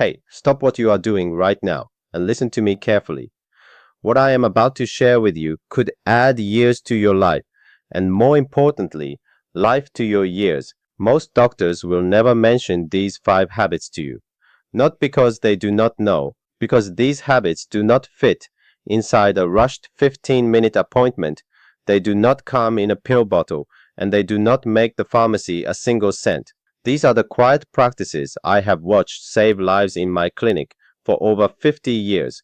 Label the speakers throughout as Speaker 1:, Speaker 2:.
Speaker 1: Hey, stop what you are doing right now and listen to me carefully. What I am about to share with you could add years to your life, and more importantly, life to your years. Most doctors will never mention these 5 habits to you, not because they do not know, because these habits do not fit inside a rushed 15-minute appointment. They do not come in a pill bottle, and they do not make the pharmacy a single cent. These are the quiet practices I have watched save lives in my clinic for over 50 years.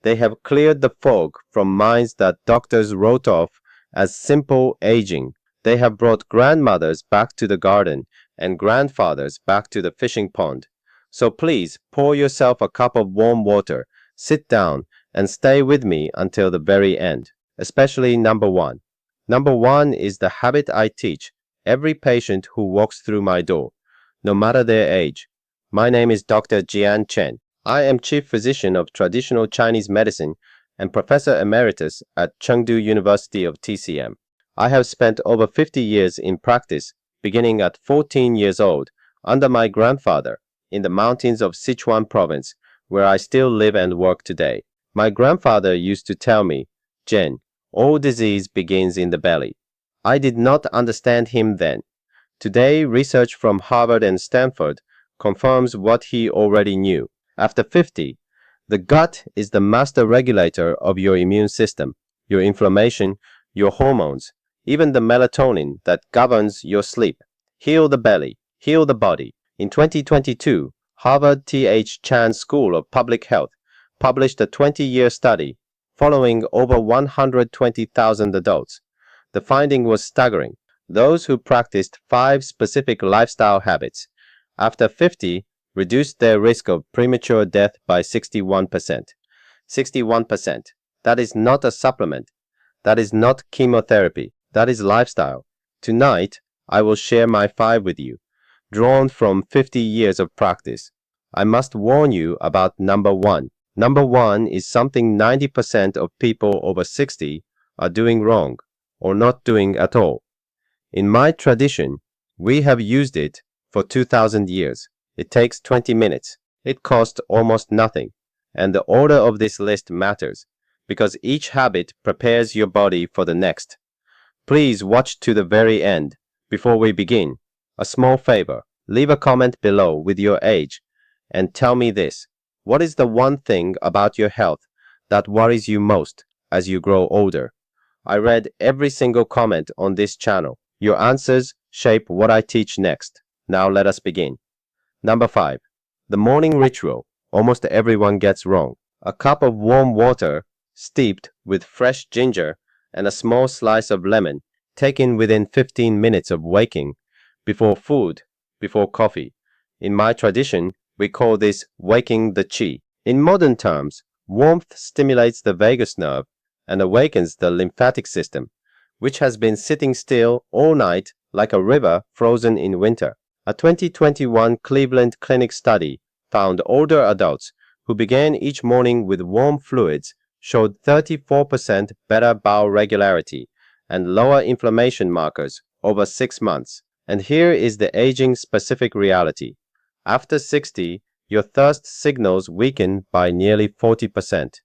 Speaker 1: They have cleared the fog from minds that doctors wrote off as simple aging. They have brought grandmothers back to the garden and grandfathers back to the fishing pond. So please pour yourself a cup of warm water, sit down, and stay with me until the very end, especially number 1. Number 1 is the habit I teach every patient who walks through my door, no matter their age. My name is Doctor Jian Chen. I am Chief Physician of Traditional Chinese Medicine and Professor Emeritus at Chengdu University of TCM. I have spent over 50 years in practice, beginning at 14 years old, under my grandfather, in the mountains of Sichuan province, where I still live and work today. My grandfather used to tell me, Jen, all disease begins in the belly. I did not understand him then. Today, research from Harvard and Stanford confirms what he already knew. After 50, the gut is the master regulator of your immune system, your inflammation, your hormones, even the melatonin that governs your sleep. Heal the belly, heal the body. In 2022, Harvard T.H. Chan School of Public Health published a 20-year study following over 120,000 adults. The finding was staggering. Those who practiced 5 specific lifestyle habits after 50 reduced their risk of premature death by 61%. 61%. That is not a supplement. That is not chemotherapy. That is lifestyle. Tonight, I will share my 5 with you, drawn from 50 years of practice. I must warn you about number 1. Number 1 is something 90% of people over 60 are doing wrong or not doing at all. In my tradition, we have used it for 2,000 years. It takes 20 minutes. It costs almost nothing. And the order of this list matters, because each habit prepares your body for the next. Please watch to the very end. Before we begin, a small favor. Leave a comment below with your age and tell me this. What is the one thing about your health that worries you most as you grow older? I read every single comment on this channel. Your answers shape what I teach next. Now let us begin. Number 5. The morning ritual. Almost everyone gets wrong. A cup of warm water steeped with fresh ginger and a small slice of lemon taken within 15 minutes of waking, before food, before coffee. In my tradition, we call this waking the qi. In modern terms, warmth stimulates the vagus nerve and awakens the lymphatic system, which has been sitting still all night like a river frozen in winter. A 2021 Cleveland Clinic study found older adults who began each morning with warm fluids showed 34% better bowel regularity and lower inflammation markers over 6 months. And here is the aging-specific reality. After 60, your thirst signals weaken by nearly 40%.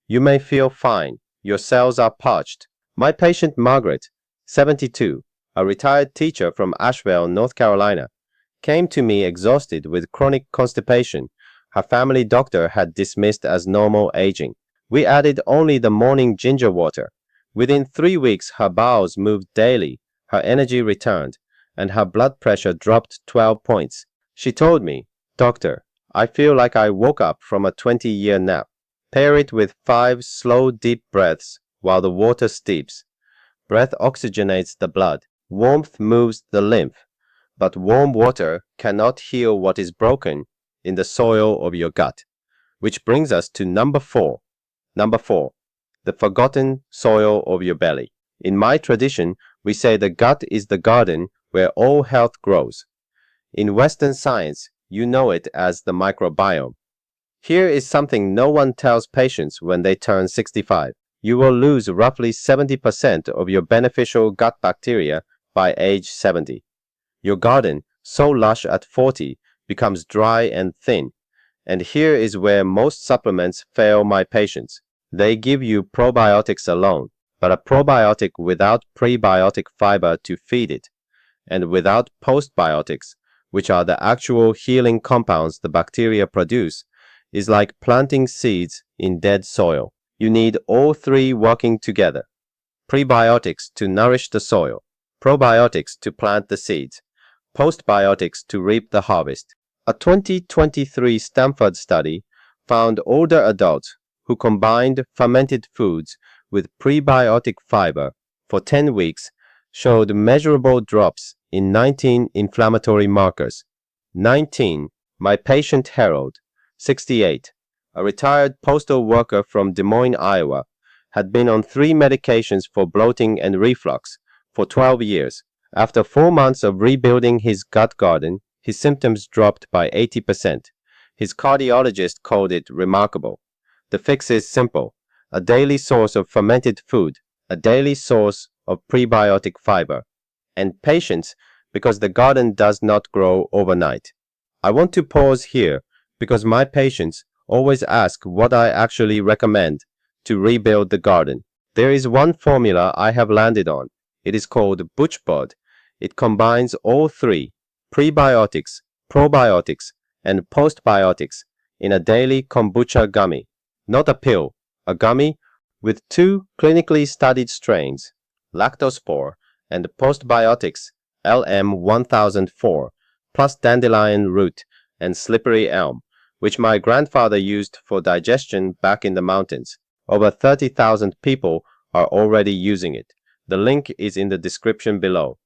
Speaker 1: You may feel fine. Your cells are parched. My patient Margaret, 72, a retired teacher from Asheville, North Carolina, came to me exhausted with chronic constipation her family doctor had dismissed as normal aging. We added only the morning ginger water. Within 3 weeks, her bowels moved daily, her energy returned, and her blood pressure dropped 12 points. She told me, Doctor, I feel like I woke up from a 20-year nap. Pair it with 5 slow, deep breaths while the water steeps. Breath oxygenates the blood. Warmth moves the lymph. But warm water cannot heal what is broken in the soil of your gut. Which brings us to number 4. Number 4. The forgotten soil of your belly. In my tradition, we say the gut is the garden where all health grows. In Western science, you know it as the microbiome. Here is something no one tells patients when they turn 65. You will lose roughly 70% of your beneficial gut bacteria by age 70. Your garden, so lush at 40, becomes dry and thin, And here is where most supplements fail my patients. They give you probiotics alone, but a probiotic without prebiotic fiber to feed it, and without postbiotics, which are the actual healing compounds the bacteria produce, is like planting seeds in dead soil. You need all three working together. Prebiotics to nourish the soil, probiotics to plant the seeds, postbiotics to reap the harvest. A 2023 Stanford study found older adults who combined fermented foods with prebiotic fiber for 10 weeks showed measurable drops in 19 inflammatory markers. 19. My patient Harold, 68, a retired postal worker from Des Moines, Iowa, had been on 3 medications for bloating and reflux for 12 years. After 4 months of rebuilding his gut garden, his symptoms dropped by 80%. His cardiologist called it remarkable. The fix is simple: a daily source of fermented food, a daily source of prebiotic fiber, and patience, because the garden does not grow overnight. I want to pause here because my patients always ask what I actually recommend to rebuild the garden. There is one formula I have landed on. It is called Butchbod. It combines all three, prebiotics, probiotics, and postbiotics, in a daily kombucha gummy. Not a pill, a gummy with 2 clinically studied strains, lactospore and postbiotics LM1004, plus dandelion root and slippery elm, which my grandfather used for digestion back in the mountains. Over 30,000 people are already using it. The link is in the description below.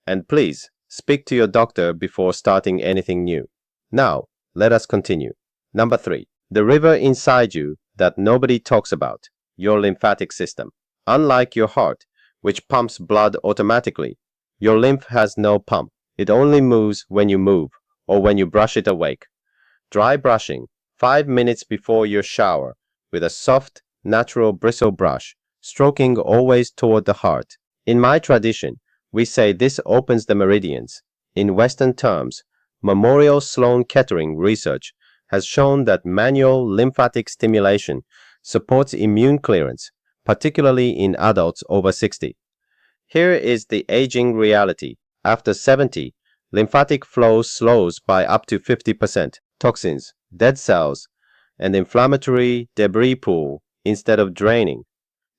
Speaker 1: And please, speak to your doctor before starting anything new. Now, let us continue. Number 3. The river inside you that nobody talks about, your lymphatic system. Unlike your heart, which pumps blood automatically, your lymph has no pump. It only moves when you move, or when you brush it awake. Dry brushing, 5 minutes before your shower, with a soft, natural bristle brush, stroking always toward the heart. In my tradition, we say this opens the meridians. In Western terms, Memorial Sloan Kettering research has shown that manual lymphatic stimulation supports immune clearance, particularly in adults over 60. Here is the aging reality. After 70, lymphatic flow slows by up to 50%. Toxins, dead cells, and inflammatory debris pool instead of draining.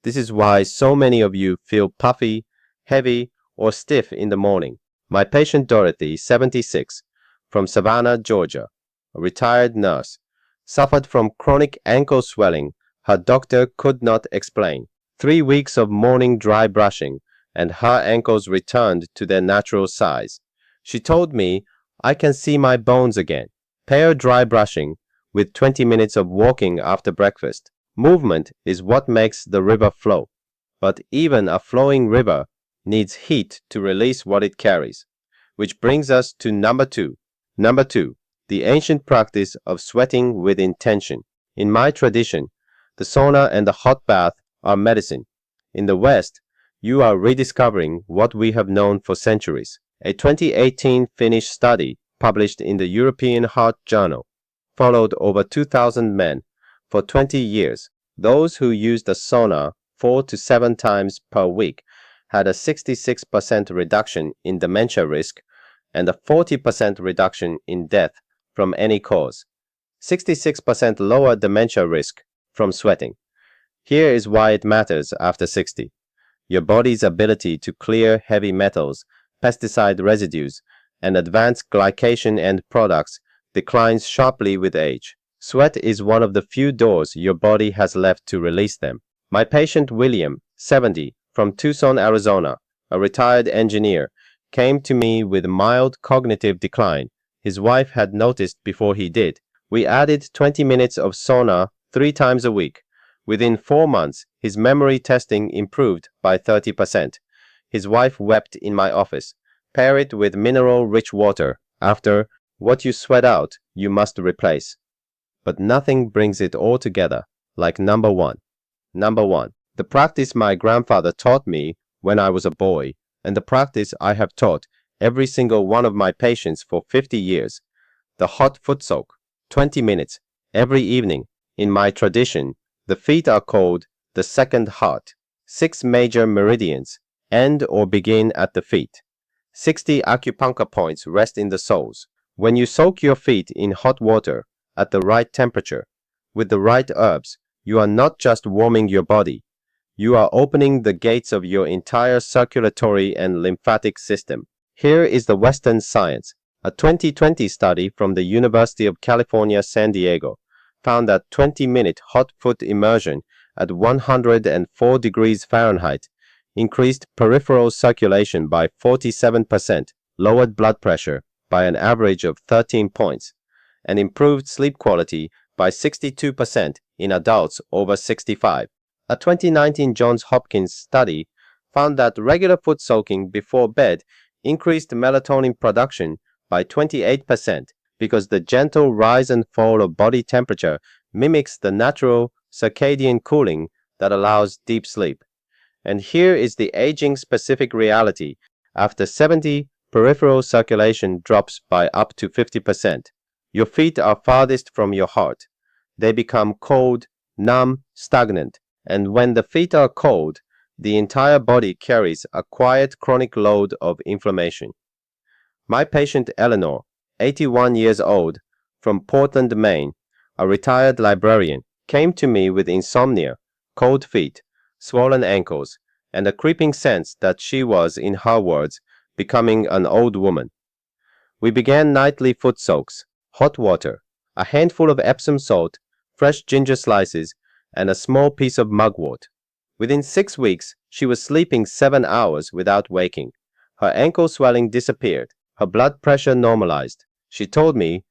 Speaker 1: This is why so many of you feel puffy, heavy, or stiff in the morning. My patient Dorothy, 76, from Savannah, Georgia, a retired nurse, suffered from chronic ankle swelling her doctor could not explain. 3 weeks of morning dry brushing, and her ankles returned to their natural size. She told me, "I can see my bones again." Pair dry brushing with 20 minutes of walking after breakfast. Movement is what makes the river flow. But even a flowing river needs heat to release what it carries. Which brings us to number 2. Number 2, the ancient practice of sweating with intention. In my tradition, the sauna and the hot bath are medicine. In the West, you are rediscovering what we have known for centuries. A 2018 Finnish study published in the European Heart Journal followed over 2,000 men for 20 years. Those who used the sauna 4 to 7 times per week had a 66% reduction in dementia risk and a 40% reduction in death from any cause. 66% lower dementia risk from sweating. Here is why it matters after 60. Your body's ability to clear heavy metals, pesticide residues, and advanced glycation end products declines sharply with age. Sweat is one of the few doors your body has left to release them. My patient William, 70, from Tucson, Arizona, a retired engineer, came to me with mild cognitive decline. His wife had noticed before he did. We added 20 minutes of sauna 3 times a week. Within 4 months, his memory testing improved by 30%. His wife wept in my office. Pair it with mineral-rich water. After, what you sweat out, you must replace. But nothing brings it all together like number 1. Number 1. The practice my grandfather taught me when I was a boy, and the practice I have taught every single one of my patients for 50 years. The hot foot soak, 20 minutes, every evening. In my tradition, the feet are called the second heart. 6 major meridians end or begin at the feet. 60 acupuncture points rest in the soles. When you soak your feet in hot water at the right temperature, with the right herbs, you are not just warming your body, you are opening the gates of your entire circulatory and lymphatic system. Here is the Western science. A 2020 study from the University of California, San Diego found that 20-minute hot foot immersion at 104 degrees Fahrenheit increased peripheral circulation by 47%, lowered blood pressure by an average of 13 points, and improved sleep quality by 62% in adults over 65. A 2019 Johns Hopkins study found that regular foot soaking before bed increased melatonin production by 28% because the gentle rise and fall of body temperature mimics the natural circadian cooling that allows deep sleep. And here is the aging-specific reality. After 70, peripheral circulation drops by up to 50%. Your feet are farthest from your heart. They become cold, numb, stagnant, and when the feet are cold, the entire body carries a quiet chronic load of inflammation. My patient Eleanor, 81 years old, from Portland, Maine, a retired librarian, came to me with insomnia, cold feet, swollen ankles, and a creeping sense that she was, in her words, becoming an old woman. We began nightly foot soaks, hot water, a handful of Epsom salt, fresh ginger slices, and a small piece of mugwort. Within 6 weeks, she was sleeping 7 hours without waking. Her ankle swelling disappeared. Her blood pressure normalized. She told me,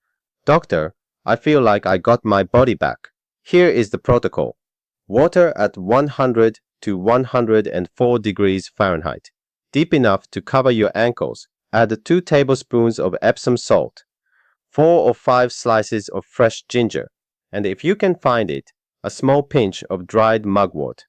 Speaker 1: "Doctor, I feel like I got my body back." Here is the protocol. Water at 100 to 104 degrees Fahrenheit, deep enough to cover your ankles. Add 2 tablespoons of Epsom salt, 4 or 5 slices of fresh ginger, and if you can find it, a small pinch of dried mugwort.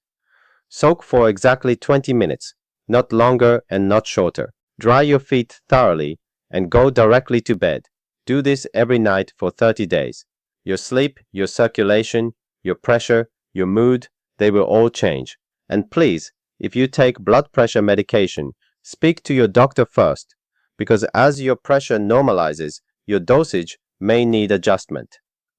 Speaker 1: Soak for exactly 20 minutes, not longer and not shorter. Dry your feet thoroughly and go directly to bed. Do this every night for 30 days. Your sleep, your circulation, your pressure, your mood, they will all change. And please, if you take blood pressure medication, speak to your doctor first, because as your pressure normalizes, your dosage may need adjustment.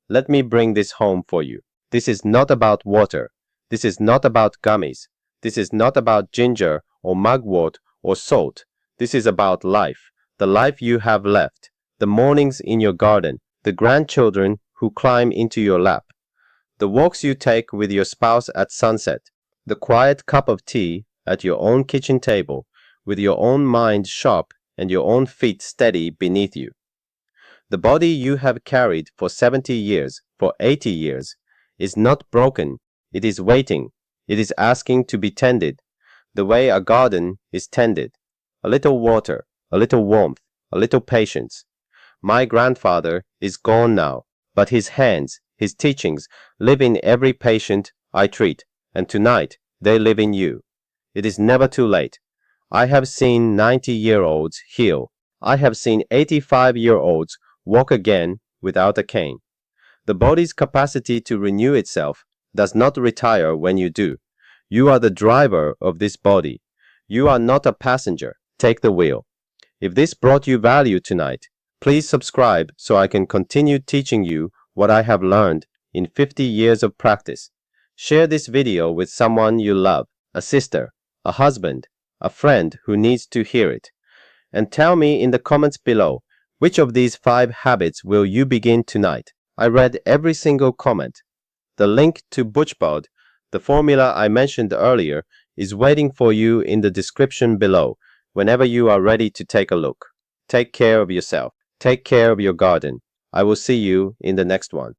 Speaker 1: Let me bring this home for you. This is not about water. This is not about gummies. This is not about ginger or mugwort or salt. This is about life, the life you have left, the mornings in your garden, the grandchildren who climb into your lap, the walks you take with your spouse at sunset, the quiet cup of tea at your own kitchen table, with your own mind sharp and your own feet steady beneath you. The body you have carried for 70 years, for 80 years, is not broken. It is waiting. It is asking to be tended, the way a garden is tended. A little water, a little warmth, a little patience. My grandfather is gone now, but his hands, his teachings, live in every patient I treat, and tonight they live in you. It is never too late. I have seen 90-year-olds heal. I have seen 85-year-olds walk again without a cane. The body's capacity to renew itself does not retire when you do. You are the driver of this body. You are not a passenger. Take the wheel. If this brought you value tonight, please subscribe so I can continue teaching you what I have learned in 50 years of practice. Share this video with someone you love, a sister, a husband, a friend who needs to hear it. And tell me in the comments below, which of these 5 habits will you begin tonight? I read every single comment. The link to Butchbod, the formula I mentioned earlier, is waiting for you in the description below whenever you are ready to take a look. Take care of yourself. Take care of your garden. I will see you in the next one.